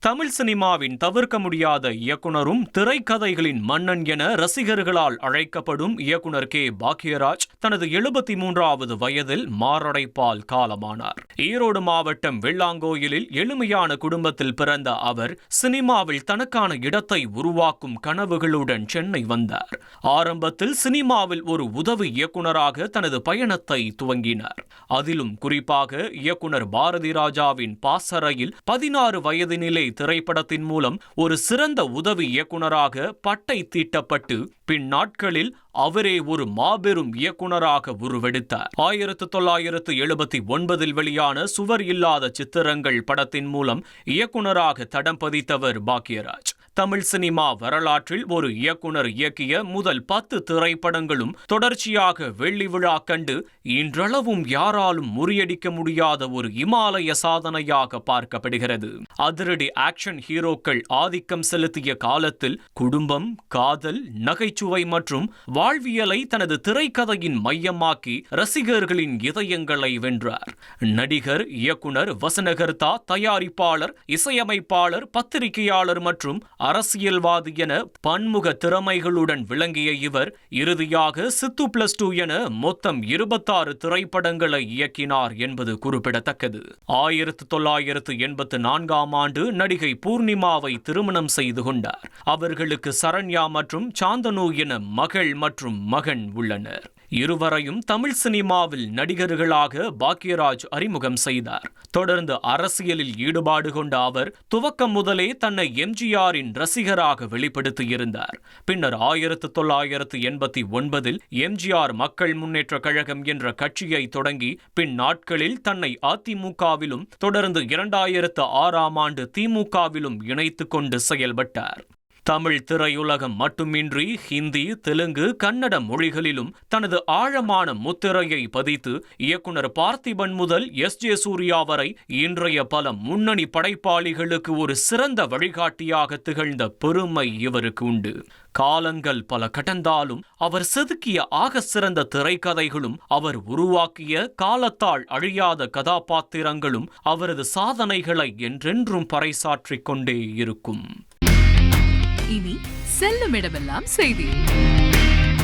தமிழ் சினிமாவின் தவிர்க்க முடியாத இயக்குனரும் திரைக்கதைகளின் மன்னன் என ரசிகர்களால் அழைக்கப்படும் இயக்குனர் கே பாக்யராஜ் தனது 73வது வயதில் மாரடைப்பால் காலமானார். ஈரோடு மாவட்டம் வெள்ளாங்கோயிலில் எளிமையான குடும்பத்தில் பிறந்த அவர் சினிமாவில் தனக்கான இடத்தை உருவாக்கும் கனவுகளுடன் சென்னை வந்தார். ஆரம்பத்தில் சினிமாவில் ஒரு உதவி இயக்குனராக தனது பயணத்தை துவங்கினார். அதிலும் குறிப்பாக இயக்குனர் பாரதி ராஜாவின் பாசறையில் 16 வயதினிலே திரைப்படத்தின் மூலம் ஒரு சிறந்த உதவி இயக்குனராக பட்டை தீட்டப்பட்டு பின் நாட்களில் அவரே ஒரு மாபெரும் இயக்குனராக உருவெடுத்தார். 1979 வெளியான சுவர் இல்லாத சித்திரங்கள் படத்தின் மூலம் இயக்குனராக தடம் பதித்தவர் பாக்யராஜ். தமிழ் சினிமா வரலாற்றில் ஒரு இயக்குனர் இயக்கிய முதல் 10 திரைப்படங்களும் தொடர்ச்சியாக வெள்ளி விழா கண்டு இன்றளவும் யாராலும் முறியடிக்க முடியாத ஒரு இமாலய சாதனையாக பார்க்கப்படுகிறது. அதிரடி ஆக்ஷன் ஹீரோக்கள் ஆதிக்கம் செலுத்திய காலத்தில் குடும்பம், காதல், நகைச்சுவை மற்றும் வாழ்வியலை தனது திரைக்கதையின் மையமாக்கி ரசிகர்களின் இதயங்களை வென்றார். நடிகர், இயக்குனர், வசனகர்த்தா, தயாரிப்பாளர், இசையமைப்பாளர், பத்திரிகையாளர் மற்றும் அரசியல்வாதி என பன்முக திறமைகளுடன் விளங்கிய இவர் இறுதியாக சித்து +2 என மொத்தம் 26 திரைப்படங்களை இயக்கினார் என்பது குறிப்பிடத்தக்கது. 1984ஆம் ஆண்டு நடிகை பூர்ணிமாவை திருமணம் செய்து கொண்டார். அவர்களுக்கு சரண்யா மற்றும் சாந்தனு என மகள் மற்றும் மகன் உள்ளனர். இருவரையும் தமிழ் சினிமாவில் நடிகர்களாக பாக்யராஜ் அறிமுகம் செய்தார். தொடர்ந்து அரசியலில் ஈடுபாடு கொண்ட அவர் துவக்கம் முதலே தன்னை எம்ஜிஆரின் ரசிகராக வெளிப்படுத்தியிருந்தார். பின்னர் 1989இல் எம்ஜிஆர் மக்கள் முன்னேற்ற கழகம் என்ற கட்சியை தொடங்கி பின் நாட்களில் தன்னை அதிமுகவிலும் தொடர்ந்து 2006ஆம் ஆண்டு திமுகவிலும் இணைத்துக் கொண்டு செயல்பட்டார். தமிழ் திரையுலகம் மட்டுமின்றி ஹிந்தி, தெலுங்கு, கன்னட மொழிகளிலும் தனது ஆழமான முத்திரையை பதித்து இயக்குனர் பார்த்திபன் முதல் S.J. சூர்யா வரை இன்றைய பல முன்னணி படைப்பாளிகளுக்கு ஒரு சிறந்த வழிகாட்டியாக திகழ்ந்த பெருமை இவருக்கு உண்டு. காலங்கள் பல கடந்தாலும் அவர் செதுக்கிய ஆக சிறந்த திரைக்கதைகளும் அவர் உருவாக்கிய காலத்தால் அழியாத கதாபாத்திரங்களும் அவரது சாதனைகளை என்றென்றும் பறைசாற்றிக் கொண்டே இருக்கும். இனி செல்லும் இடமெல்லாம் செய்தி.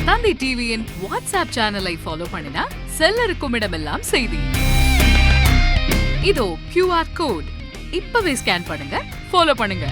தந்தி டிவியின் வாட்ஸ்அப் சேனலை ஃபாலோ பண்ணினா செல்லருக்கும் இடமெல்லாம் செய்தி. இதோ QR கோட் இப்பவே ஸ்கேன் பண்ணுங்க, ஃபாலோ பண்ணுங்க.